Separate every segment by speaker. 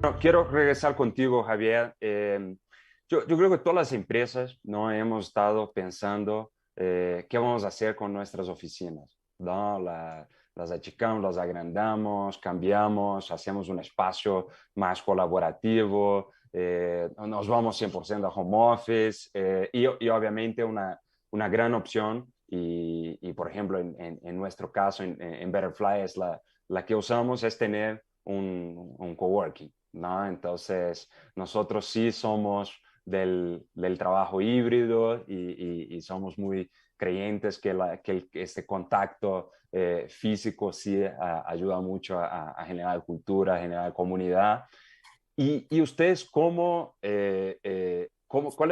Speaker 1: No, quiero regresar contigo, Javier. Yo creo que todas las empresas no hemos estado pensando qué vamos a hacer con nuestras oficinas, ¿no? Las achicamos, las agrandamos, cambiamos, hacemos un espacio más colaborativo, nos vamos 100% a home office y obviamente una gran opción y, por ejemplo, en nuestro caso, en Betterfly, es la que usamos es tener un coworking, ¿no? Entonces, nosotros sí somos del trabajo híbrido y somos muy creyentes que este contacto físico sí ayuda mucho a generar cultura, a generar comunidad. Y ustedes, ¿cuáles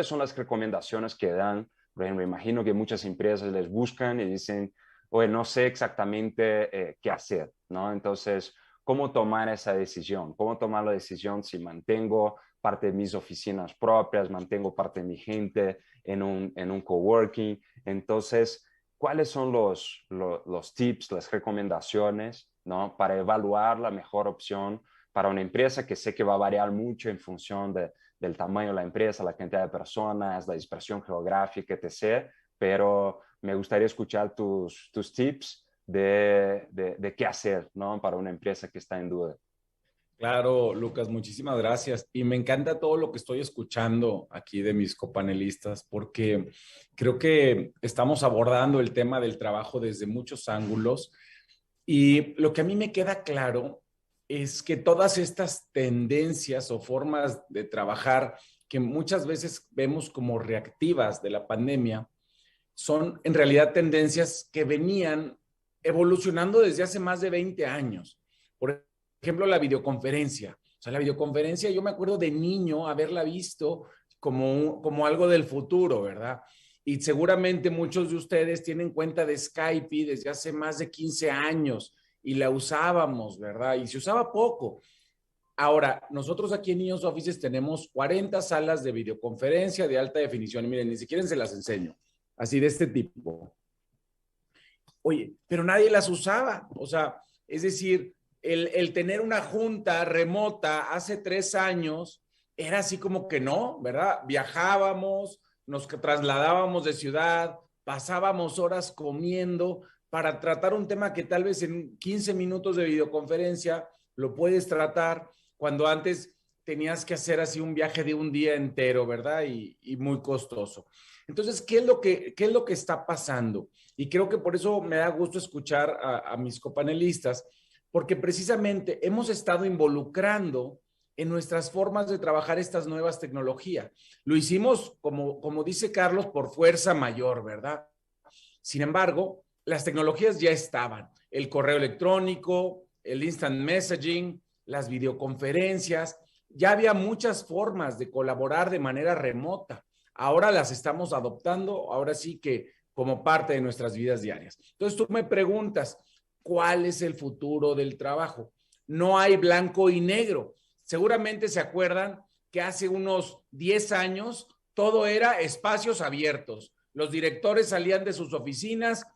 Speaker 1: son las recomendaciones que dan? Por ejemplo, imagino que muchas empresas les buscan y dicen, oye, no sé exactamente qué hacer, ¿no? Entonces, ¿cómo tomar esa decisión? ¿Cómo tomar la decisión si mantengo parte de mis oficinas propias, mantengo parte de mi gente en un coworking? Entonces, ¿cuáles son los tips, las recomendaciones, ¿no? Para evaluar la mejor opción para una empresa que sé que va a variar mucho en función del tamaño de la empresa, la cantidad de personas, la dispersión geográfica, etc. Pero me gustaría escuchar tus tips de qué hacer, ¿no? Para una empresa que está en duda.
Speaker 2: Claro, Lucas, muchísimas gracias. Y me encanta todo lo que estoy escuchando aquí de mis copanelistas, porque creo que estamos abordando el tema del trabajo desde muchos ángulos. Y lo que a mí me queda claro es que todas estas tendencias o formas de trabajar que muchas veces vemos como reactivas de la pandemia, son en realidad tendencias que venían evolucionando desde hace más de 20 años. Por ejemplo, la videoconferencia. O sea, la videoconferencia, yo me acuerdo de niño haberla visto como algo del futuro, ¿verdad? Y seguramente muchos de ustedes tienen cuenta de Skype desde hace más de 15 años y la usábamos, ¿verdad? Y se usaba poco. Ahora, nosotros aquí en Niños Offices tenemos 40 salas de videoconferencia de alta definición. Y miren, ni siquiera se las enseño. Así de este tipo. Oye, pero nadie las usaba. O sea, es decir, el tener una junta remota hace 3 años era así como que no, ¿verdad? Viajábamos, nos trasladábamos de ciudad, pasábamos horas comiendo para tratar un tema que tal vez en 15 minutos de videoconferencia lo puedes tratar cuando antes tenías que hacer así un viaje de un día entero, ¿verdad? Y muy costoso. Entonces, ¿qué es lo que está pasando? Y creo que por eso me da gusto escuchar a mis copanelistas, porque precisamente hemos estado involucrando en nuestras formas de trabajar estas nuevas tecnologías. Lo hicimos, como dice Carlos, por fuerza mayor, ¿verdad? Sin embargo, las tecnologías ya estaban. El correo electrónico, el instant messaging, las videoconferencias, ya había muchas formas de colaborar de manera remota. Ahora las estamos adoptando, ahora sí que como parte de nuestras vidas diarias. Entonces tú me preguntas, ¿cuál es el futuro del trabajo? No hay blanco y negro. Seguramente se acuerdan que hace unos 10 años todo era espacios abiertos. Los directores salían de sus oficinas,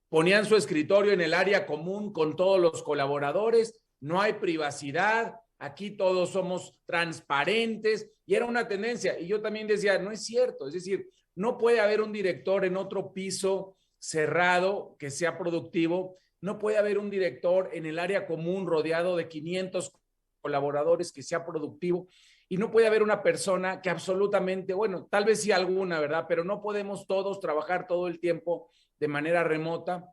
Speaker 2: ponían su escritorio en el área común con todos los colaboradores, no hay privacidad, aquí todos somos transparentes y era una tendencia. Y yo también decía, no es cierto, es decir, no puede haber un director en otro piso cerrado que sea productivo, no puede haber un director en el área común rodeado de 500 colaboradores que sea productivo y no puede haber una persona que absolutamente, bueno, tal vez sí alguna, ¿verdad? Pero no podemos todos trabajar todo el tiempo de manera remota.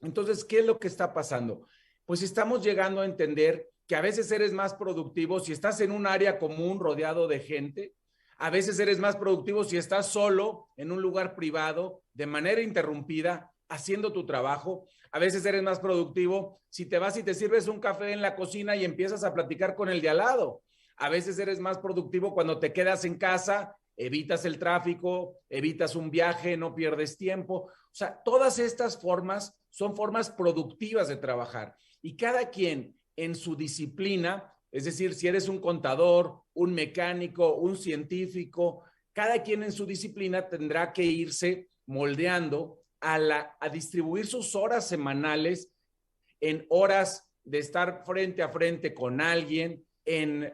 Speaker 2: Entonces, ¿qué es lo que está pasando? Pues estamos llegando a entender que a veces eres más productivo si estás en un área común rodeado de gente, a veces eres más productivo si estás solo en un lugar privado, de manera interrumpida, haciendo tu trabajo. A veces eres más productivo si te vas y te sirves un café en la cocina y empiezas a platicar con el de al lado. A veces eres más productivo cuando te quedas en casa, evitas el tráfico, evitas un viaje, no pierdes tiempo. O sea, todas estas formas son formas productivas de trabajar y cada quien en su disciplina, es decir, si eres un contador, un mecánico, un científico, cada quien en su disciplina tendrá que irse moldeando a distribuir sus horas semanales en horas de estar frente a frente con alguien, en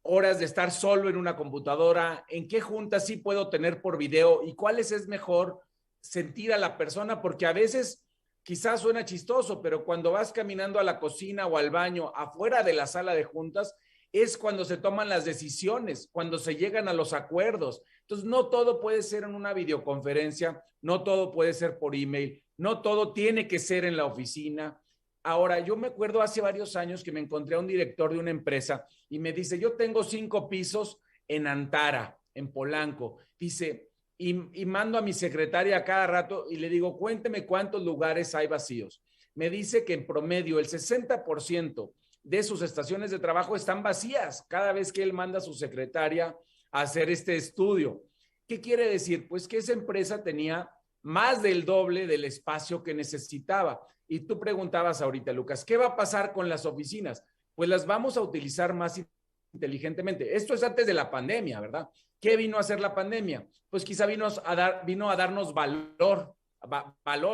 Speaker 2: horas de estar solo en una computadora, en qué juntas sí puedo tener por video y cuáles es mejor sentir a la persona, porque a veces quizás suena chistoso, pero cuando vas caminando a la cocina o al baño afuera de la sala de juntas, es cuando se toman las decisiones, cuando se llegan a los acuerdos. Entonces, no todo puede ser en una videoconferencia, no todo puede ser por email, no todo tiene que ser en la oficina. Ahora, yo me acuerdo hace varios años que me encontré a un director de una empresa y me dice, yo tengo 5 pisos en Antara, en Polanco. Dice, y mando a mi secretaria a cada rato y le digo, cuénteme cuántos lugares hay vacíos. Me dice que en promedio el 60% de sus estaciones de trabajo están vacías cada vez que él manda a su secretaria a hacer este estudio. ¿Qué quiere decir? Pues que esa empresa tenía más del doble del espacio que necesitaba. Y tú preguntabas ahorita, Lucas, ¿qué va a pasar con las oficinas? Pues las vamos a utilizar más inteligentemente. Esto es antes de la pandemia, ¿verdad? ¿Qué vino a hacer la pandemia? Pues quizá vino a darnos valor,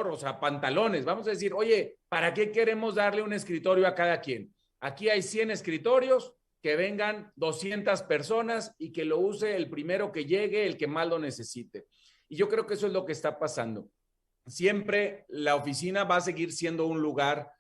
Speaker 2: o sea, pantalones. Vamos a decir, oye, ¿para qué queremos darle un escritorio a cada quien? Aquí hay 100 escritorios, que vengan 200 personas y que lo use el primero que llegue, el que más lo necesite. Y yo creo que eso es lo que está pasando. Siempre la oficina va a seguir siendo un lugar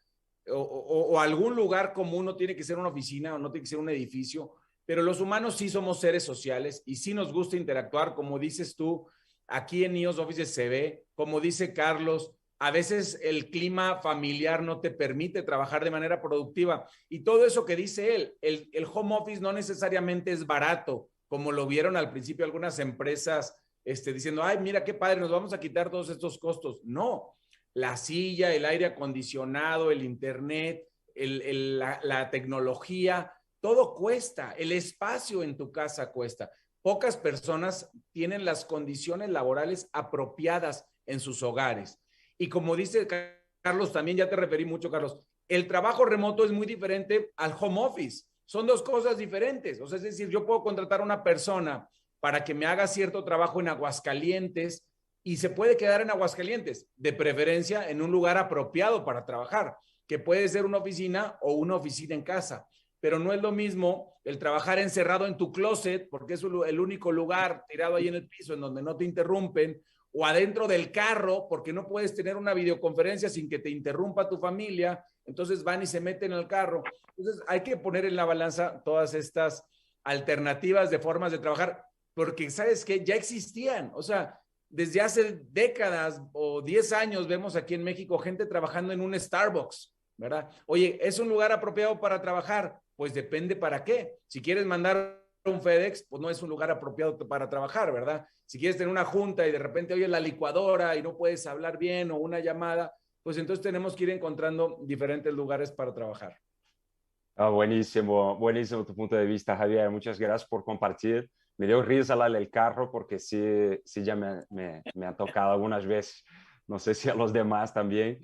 Speaker 2: o algún lugar común, no tiene que ser una oficina o no tiene que ser un edificio, pero los humanos sí somos seres sociales y sí nos gusta interactuar, como dices tú, aquí en IOS Offices se ve, como dice Carlos, a veces el clima familiar no te permite trabajar de manera productiva y todo eso que dice él, el home office no necesariamente es barato, como lo vieron al principio algunas empresas diciendo, ay, mira qué padre, nos vamos a quitar todos estos costos. No, la silla, el aire acondicionado, el internet, la tecnología, todo cuesta, el espacio en tu casa cuesta. Pocas personas tienen las condiciones laborales apropiadas en sus hogares. Y como dice Carlos, también ya te referí mucho, Carlos, el trabajo remoto es muy diferente al home office. Son dos cosas diferentes. O sea, es decir, yo puedo contratar a una persona para que me haga cierto trabajo en Aguascalientes y se puede quedar en Aguascalientes, de preferencia en un lugar apropiado para trabajar, que puede ser una oficina o una oficina en casa. Pero no es lo mismo el trabajar encerrado en tu closet, porque es el único lugar tirado ahí en el piso en donde no te interrumpen, o adentro del carro, porque no puedes tener una videoconferencia sin que te interrumpa tu familia, entonces van y se meten en el carro. Entonces hay que poner en la balanza todas estas alternativas de formas de trabajar, porque sabes que ya existían, o sea, desde hace décadas o 10 años vemos aquí en México gente trabajando en un Starbucks, ¿verdad? Oye, ¿es un lugar apropiado para trabajar? Pues depende para qué. Si quieres mandar un FedEx, pues no es un lugar apropiado para trabajar, ¿verdad? Si quieres tener una junta y de repente oyes la licuadora y no puedes hablar bien o una llamada, pues entonces tenemos que ir encontrando diferentes lugares para trabajar.
Speaker 1: Ah, buenísimo, buenísimo tu punto de vista, Javier. Muchas gracias por compartir. Me dio risa la del carro porque sí, sí ya me ha tocado algunas veces. No sé si a los demás también.